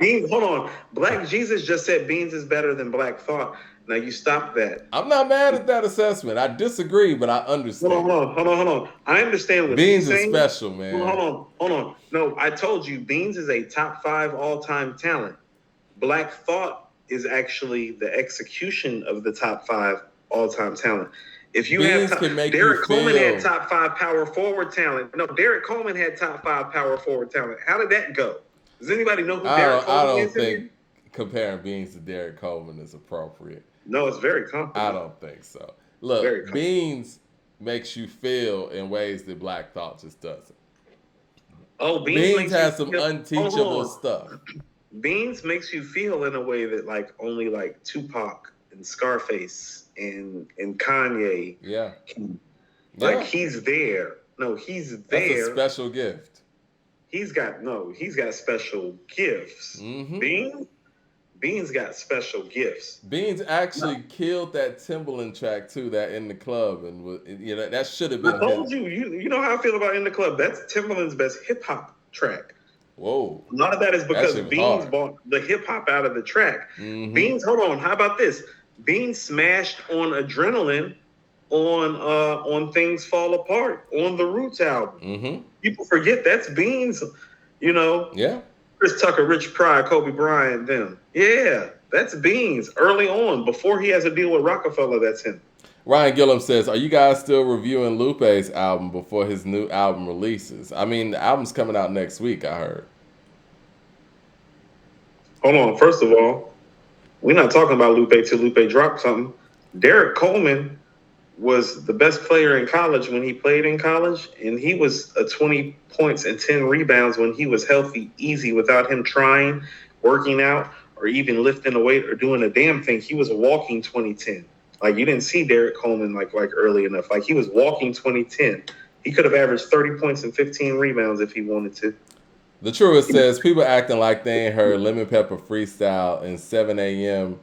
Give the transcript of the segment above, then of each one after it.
Beans, hold on. Black Jesus just said Beans is better than Black Thought. Now you stop that. I'm not mad at that assessment. I disagree, but I Hold on, understand. hold on, hold on, hold on. I understand what he's Beans is saying. special, Hold on, man. hold on, hold on. No, I told you Beans is a top 5 all-time talent. Black Thought is actually the execution of the top 5 all-time talent. If you have Beans can make you Derek Coleman had feel. top 5 power forward talent. No, Derek Coleman had top 5 power forward talent. How did that go? Does anybody know who Derek I Coleman don't is in think here? comparing Beans to Derek Coleman is appropriate. No, it's very I comparable. don't think so. Very Look, comparable. Beans makes you feel in ways that Black Thought just doesn't. Oh, Beans Beans makes you has some feel. Hold unteachable on. stuff. Beans makes you feel in a way that like only like Tupac and Scarface and Kanye Yeah. can. Like Yeah. he's there. No, he's That's a there. special gift. He's got special gifts. Mm-hmm. Beans got special gifts. Beans actually killed that Timberland track too, that in the club, and that should have I been his. told you, you know how I feel about In the Club. That's Timberland's best hip hop track. Whoa, A lot of that is that because shit was Beans hard. bought the hip hop out of the track. Mm-hmm. Beans, hold on, how about this? Beans smashed on Adrenaline on Things Fall Apart on the Roots album. Mm-hmm. People forget that's Beans, you know. Yeah. Chris Tucker, Rich Pryor, Kobe Bryant, them. Yeah, that's Beans early on before he has a deal with Rockefeller. That's him. Ryan Gillum says, "Are you guys still reviewing Lupe's album before his new album releases?" I mean, the album's coming out next week. I heard. Hold on. First of all, we're not talking about Lupe till Lupe dropped something. Derek Coleman was the best player in college when he played in college, and he was a 20 points and 10 rebounds when he was healthy, easy, without him trying, working out, or even lifting a weight or doing a damn thing. He was a walking 2010. Like you didn't see Derek Coleman like early enough. Like he was walking 2010. He could have averaged 30 points and 15 rebounds if he wanted to. The Truest says people acting like they ain't heard Lemon Pepper freestyle in 7 a.m.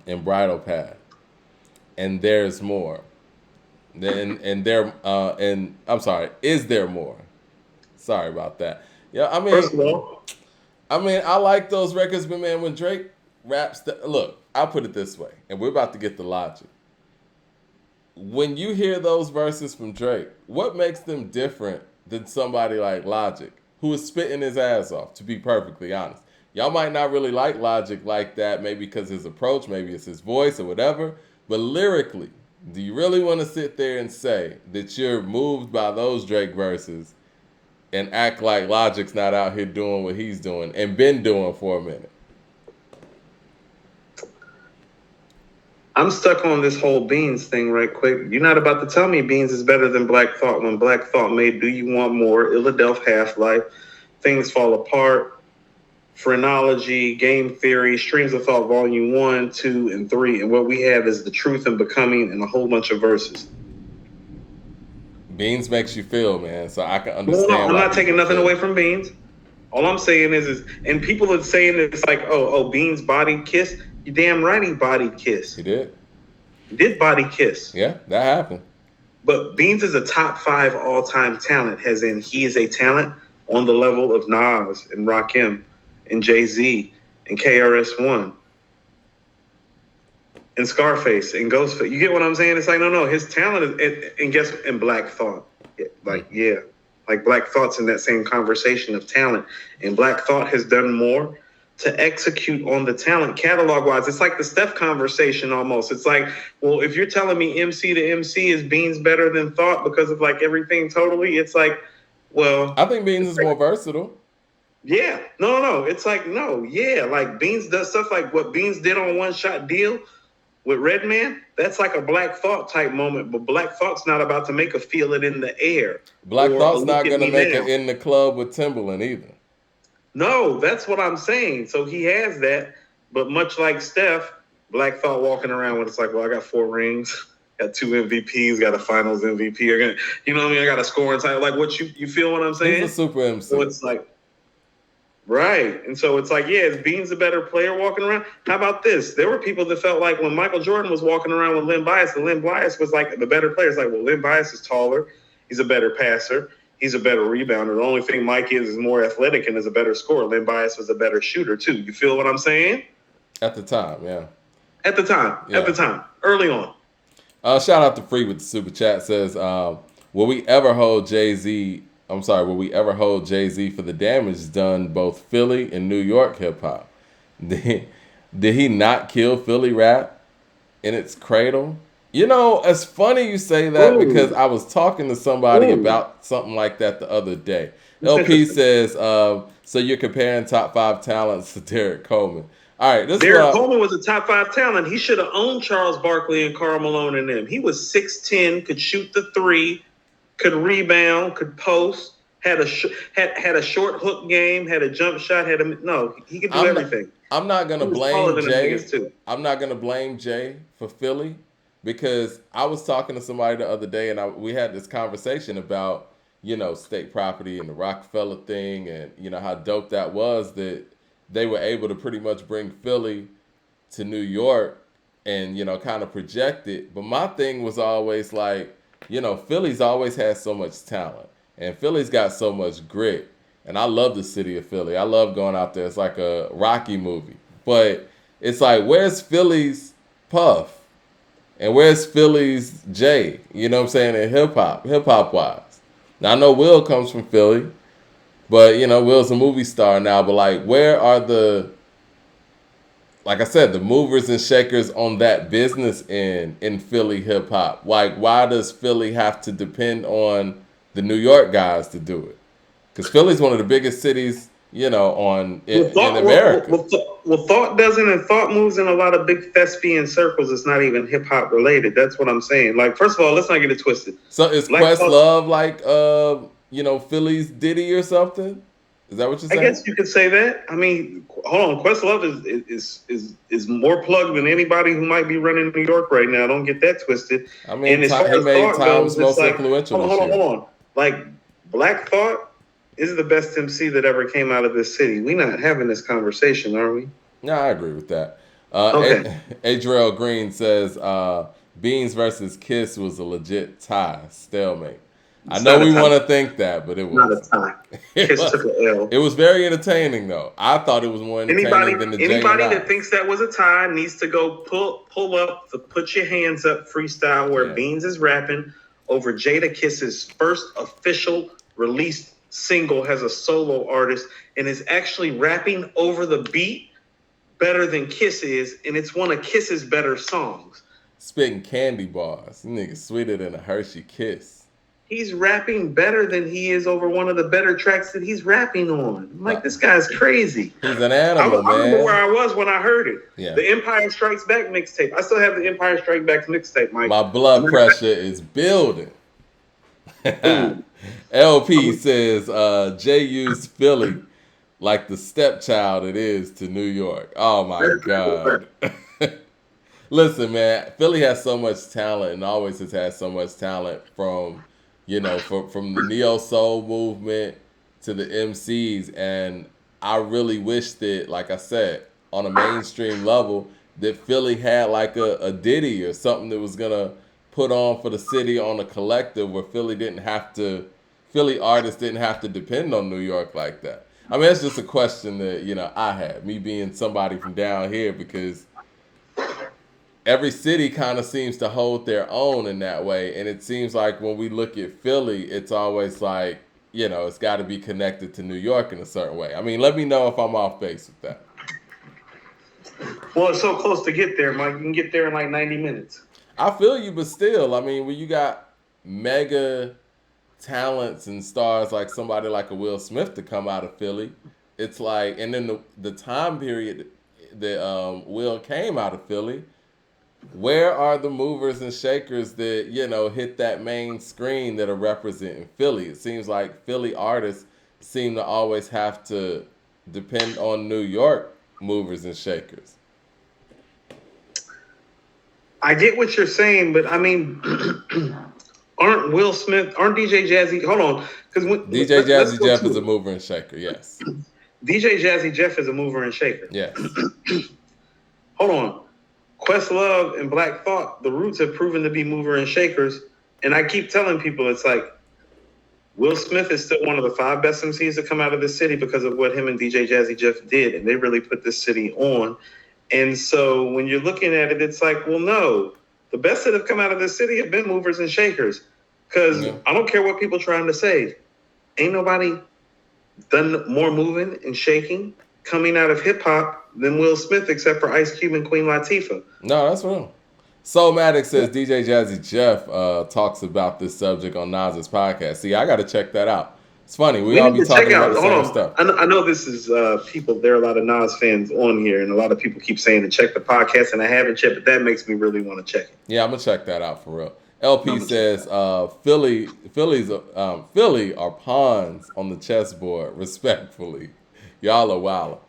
In Bridal Path, and there's more. And I'm sorry, is there more? Sorry about that. Yeah, First of all, I like those records, but man, when Drake raps, look, I'll put it this way, and we're about to get the logic. When you hear those verses from Drake, what makes them different than somebody like Logic, who is spitting his ass off, to be perfectly honest? Y'all might not really like Logic like that, maybe because his approach, maybe it's his voice or whatever, but lyrically, do you really want to sit there and say that you're moved by those Drake verses and act like Logic's not out here doing what he's doing and been doing for a minute? I'm stuck on this whole Beans thing right quick. You're not about to tell me Beans is better than Black Thought when Black Thought made Do You Want More, Illadelph Half-Life, Things Fall Apart, Phrenology, Game Theory, Streams of Thought Volume 1, 2, and 3. And what we have is The Truth and Becoming and a whole bunch of verses. Beans makes you feel, man, so I can understand. No, I'm not taking nothing away from Beans. All I'm saying is, and people are saying it's like, oh, Beans body kiss. You damn right he body kiss. He did. He did body kiss. Yeah, that happened. But Beans is a top 5 all-time talent, as in he is a talent on the level of Nas and Rakim and Jay-Z and KRS-One and Scarface and Ghostface. You get what I'm saying? It's like, no, his talent is, and guess, and Black Thought. Like, yeah. Like Black Thought's in that same conversation of talent. And Black Thought has done more to execute on the talent catalog-wise. It's like the Steph conversation almost. It's like, well, if you're telling me MC to MC is Beans better than Thought because of like everything totally, it's like, well... I think Beans is more versatile. Yeah. No. It's like, no. Yeah. Like Beans does stuff like what Beans did on One Shot Deal with Redman. That's like a Black Thought type moment, but Black Thought's not about to make a Feel It in the Air. Black Thought's not going to make it in the club with Timberland either. No, that's what I'm saying. So he has that, but much like Steph, Black Thought walking around when it's like, well, I got 4 rings, got 2 MVPs, got a Finals MVP. You know what I mean? I got a scoring title. Like, what you feel what I'm saying? He's a super MC. So it's like, right. And so it's like, yeah, is Beans a better player walking around? How about this? There were people that felt like when Michael Jordan was walking around with Len Bias, Len Bias was like the better player. It's like, well, Len Bias is taller. He's a better passer. he's a better rebounder. The only thing Mike is more athletic and is a better scorer. Len Bias was a better shooter too. You feel what I'm saying? At the time, yeah. At the time, early on. Shout out to Free with the super chat says, will we ever hold Jay-Z? I'm sorry, will we ever hold Jay-Z for the damage done both Philly and New York hip hop? Did he not kill Philly rap in its cradle? You know, it's funny you say that because I was talking to somebody about something like that the other day. LP says, so you're comparing top 5 talents to Derek Coleman. All right, Derek Coleman was a top 5 talent. He should have owned Charles Barkley and Karl Malone and them. He was 6'10", could shoot the 3, could rebound, could post, had a short hook game, had a jump shot, he could do everything. I'm not gonna blame Jay. I'm not gonna blame Jay for Philly because I was talking to somebody the other day and we had this conversation about, you know, state property and the Rockefeller thing and, you know, how dope that was that they were able to pretty much bring Philly to New York and, you know, kind of project it. But my thing was always like, you know, Philly's always had so much talent and Philly's got so much grit. And I love the city of Philly. I love going out there. It's like a Rocky movie. But it's like, where's Philly's Puff? And where's Philly's Jay? You know what I'm saying? In hip-hop wise. Now, I know Will comes from Philly. But, you know, Will's a movie star now. But, like, where are like I said, the movers and shakers on that business in Philly hip-hop? Like, why does Philly have to depend on the New York guys to do it? Because Philly's one of the biggest cities, you know, in America. Thought doesn't, and thought moves in a lot of big thespian circles. It's not even hip hop related. That's what I'm saying. Like, first of all, let's not get it twisted. So is Questlove like, you know, Philly's Diddy or something? Is that what you're saying? I guess you could say that. I mean, hold on. Questlove is more plugged than anybody who might be running New York right now. Don't get that twisted. I mean, he made Time's most influential. Hold on. Like, Black Thought is the best MC that ever came out of this city. We're not having this conversation, are we? No, I agree with that. Okay. Adriel Green says Beans versus Kiss was a legit tie, stalemate. I know we want to think that, but it was not a tie. Kiss took an L. It was very entertaining, though. I thought it was more entertaining than the anybody that thinks that was a tie needs to go pull up the Put Your Hands Up freestyle where Beans is rapping over Jada Kiss's first official released single as a solo artist and is actually rapping over the beat better than Kiss is, and it's one of Kiss's better songs. Spitting candy bars. Nigga sweeter than a Hershey Kiss. He's rapping better than he is over one of the better tracks that he's rapping on. I'm like, this guy's crazy. He's an animal, man. I remember where I was when I heard it. Yeah. The Empire Strikes Back mixtape. I still have the Empire Strikes Back mixtape, Mike. My blood pressure is building. LP says Jay used Philly like the stepchild it is to New York. Oh my God. Listen, man, Philly has so much talent and always has had so much talent from, you know, from the neo soul movement to the MCs, and I really wish that, like I said, on a mainstream level, that Philly had like a Diddy or something that was gonna put on for the city on a collective where Philly artists didn't have to depend on New York like that. I mean, it's just a question that, you know, I had, me being somebody from down here, because every city kind of seems to hold their own in that way. And it seems like when we look at Philly, it's always like, you know, it's got to be connected to New York in a certain way. I mean, let me know if I'm off base with that. Well, it's so close to get there, Mike. You can get there in like 90 minutes. I feel you, but still, I mean, when you got mega talents and stars like somebody like a Will Smith to come out of Philly, it's like, and then the time period that Will came out of Philly, where are the movers and shakers that, you know, hit that main screen that are representing Philly? It seems like Philly artists seem to always have to depend on New York movers and shakers. I get what you're saying, but I mean, aren't DJ Jazzy, hold on. DJ Jazzy Jeff is a mover and shaker, yes. DJ Jazzy Jeff is a mover and shaker. Yes. Hold on. Questlove and Black Thought, the Roots have proven to be mover and shakers. And I keep telling people, it's like, Will Smith is still one of the 5 best MCs to come out of this city because of what him and DJ Jazzy Jeff did, and they really put this city on. And so when you're looking at it, it's like, well, no, the best that have come out of this city have been movers and shakers. Because I don't care what people are trying to say, ain't nobody done more moving and shaking coming out of hip hop than Will Smith, except for Ice Cube and Queen Latifah. No, that's real. Soulmatic says DJ Jazzy Jeff talks about this subject on Nas's podcast. See, I got to check that out. It's funny. We all be talking about the same stuff. I know this is people. There are a lot of Nas fans on here, and a lot of people keep saying to check the podcast, and I haven't checked, but that makes me really want to check it. Yeah, I'm gonna check that out for real. LP says Philly are pawns on the chessboard. Respectfully, y'all are wild.